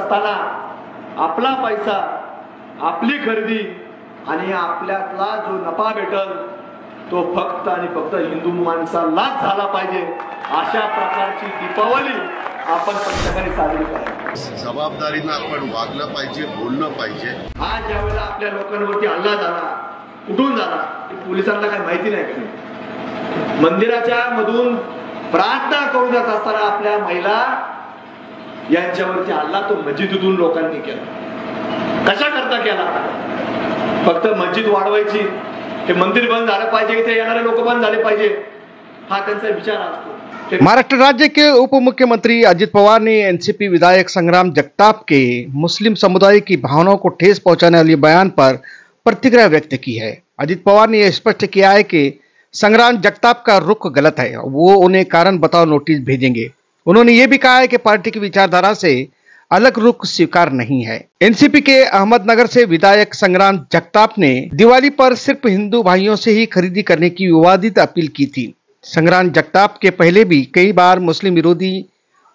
असताना आपला पैसा, आपली खरेदी आणि आपल्यातला जो नफा भेटल तो फक्त आणि फक्त हिंदू माणसालाच झाला पाहिजे, अशा प्रकारची दीपावली आपण प्रत्येकाने साजरी करावी। जबाबदारीनं आपण वागलं पाहिजे, बोललं पाहिजे। आज ज्यावेळेला आपल्या लोकांवरती हल्ला झाला, कुठून झाला ते पोलिसांना काही माहिती नाही। मंदिराच्या मधून प्रार्थना करून जात असताना आपल्या महिला यांच्यावरती हल्ला तो मस्जिदीतून लोकांनी केला। कशा करता केला? फक्त मस्जिद वाढवायची, हे मंदिर बंद झालं पाहिजे, इथे येणारे लोक बंद झाले पाहिजे, हा त्यांचा विचार असतो। महाराष्ट्र राज्य के उप मुख्यमंत्री अजित पवार ने एनसीपी विधायक संग्राम जगताप के मुस्लिम समुदाय की भावनाओं को ठेस पहुंचाने वाले बयान पर प्रतिक्रिया व्यक्त की है। अजित पवार ने यह स्पष्ट किया है कि संग्राम जगताप का रुख गलत है, वो उन्हें कारण बताओ नोटिस भेजेंगे। उन्होंने ये भी कहा है कि पार्टी की विचारधारा से अलग रुख स्वीकार नहीं है। एनसीपी के अहमदनगर से विधायक संग्राम जगताप ने दिवाली पर सिर्फ हिंदू भाइयों से ही खरीदी करने की विवादित अपील की थी। संग्राम जगताप के पहले भी कई बार मुस्लिम विरोधी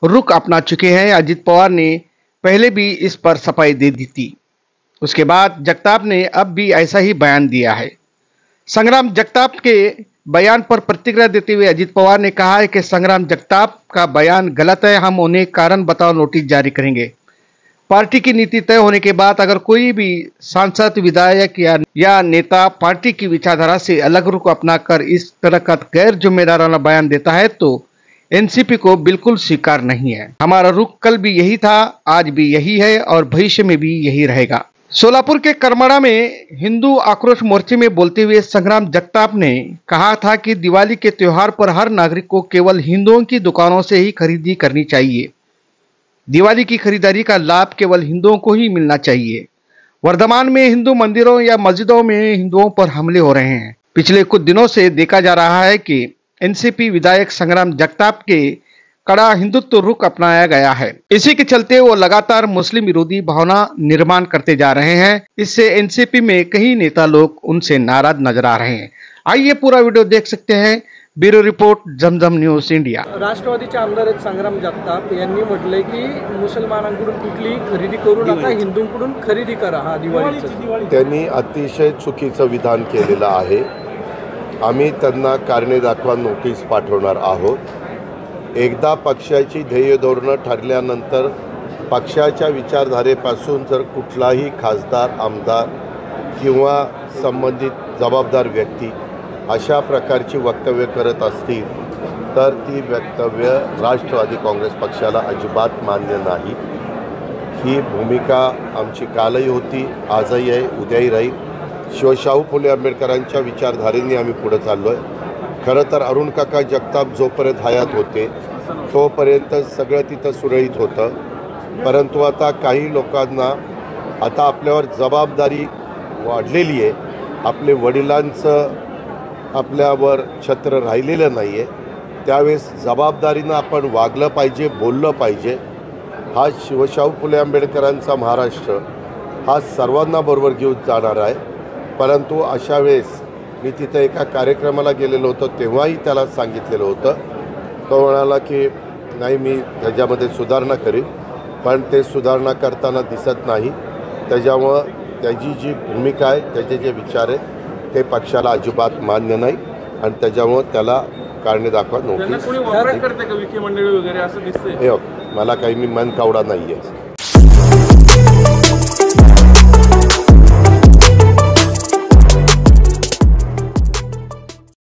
रुख अपना चुके हैं। अजित पवार ने पहले भी इस पर सफाई दे दी थी, उसके बाद जगताप ने अब भी ऐसा ही बयान दिया है। संग्राम जगताप के बयान पर प्रतिक्रिया देते हुए अजित पवार ने कहा है कि संग्राम जगताप का बयान गलत है, हम उन्हें कारण बताओ नोटिस जारी करेंगे। पार्टी की नीति तय होने के बाद अगर कोई भी सांसद, विधायक या नेता पार्टी की विचारधारा से अलग रुख अपनाकर इस तरह का गैर जिम्मेदाराना बयान देता है तो एनसीपी को बिल्कुल स्वीकार नहीं है। हमारा रुख कल भी यही था, आज भी यही है और भविष्य में भी यही रहेगा। सोलापुर के करमड़ा में हिंदू आक्रोश मोर्चे में बोलते हुए संग्राम जगताप ने कहा था कि दिवाली के त्योहार पर हर नागरिक को केवल हिंदुओं की दुकानों से ही खरीदी करनी चाहिए। दिवाली की खरीदारी का लाभ केवल हिंदुओं को ही मिलना चाहिए। वर्धमान में हिंदू मंदिरों या मस्जिदों में हिंदुओं पर हमले हो रहे हैं। पिछले कुछ दिनों से देखा जा रहा है कि एनसीपी विधायक संग्राम जगताप के कड़ा हिंदुत्व रुख अपनाया गया है। इसी के चलते वो लगातार मुस्लिम विरोधी भावना निर्माण करते जा रहे हैं। इससे एनसीपी में कई नेता लोग उनसे नाराज नजर आ रहे हैं। आइए पूरा वीडियो देख सकते हैं। ब्युरो रिपोर्ट, जमजम न्यूज इंडिया। राष्ट्रवादीचे आमदार संग्राम जगताप यांनी म्हटलंय की मुसलमानांकडून कुठलीही खरेदी करू नका, हिंदूंकडून खरेदी करा। हा दिवाळीची त्यांनी अतिशय चुकीचं विधान केलेलं आहे। आम्ही त्यांना कारणे दाखवा नोटीस पाठवणार आहोत। एकदा पक्षाची ध्येय धोरणं ठरल्यानंतर पक्षाच्या विचारधारेपासून जर कुठलाही खासदार, आमदार किंवा संबंधित जबाबदार व्यक्ती अशा प्रकारची वक्तव्य करत असतील तर ती वक्तव्य राष्ट्रवादी काँग्रेस पक्षाला अजिबात मान्य नाही। ही भूमिका आमची कालही होती, आजही आहे, उद्याही राहील। शिवशाहू फुले आंबेडकरांच्या विचारधारेने आम्ही पुढे चाललोय। खरं तर अरुण काका जगताप जोपर्यंत हयात होते तोपर्यंत सगळं तिथं सुरळीत होतं, परंतु आता काही लोकांना आता आपल्यावर जबाबदारी वाढलेली आहे। आपले वडिलांचं आपल्यावर छत्र राहिलेलं नाही आहे, त्यावेळेस जबाबदारीनं आपण वागलं पाहिजे, बोललं पाहिजे। हा शिवशाहू फुले आंबेडकरांचा महाराष्ट्र हा सर्वांना बरोबर घेऊन जाणार आहे। परंतु अशा वेळेस मी तिथे एका कार्यक्रमाला गेलेलो होतो, तेव्हाही त्याला सांगितलेलं होतं। तो म्हणाला की नाही मी त्याच्यामध्ये सुधारणा करीन, पण ते सुधारणा करताना दिसत नाही। त्याच्यामुळं त्याची जी भूमिका आहे, त्याचे जे विचार आहेत ते पक्षाला अजिबात मान्य नाही आणि त्याच्यामुळे त्याला कारणे दाखवा नोटीस। कोणी वापर करते का विखे मंडळी वगैरे असं दिसतंय? मला काही मी मन कावडा नाही आहे।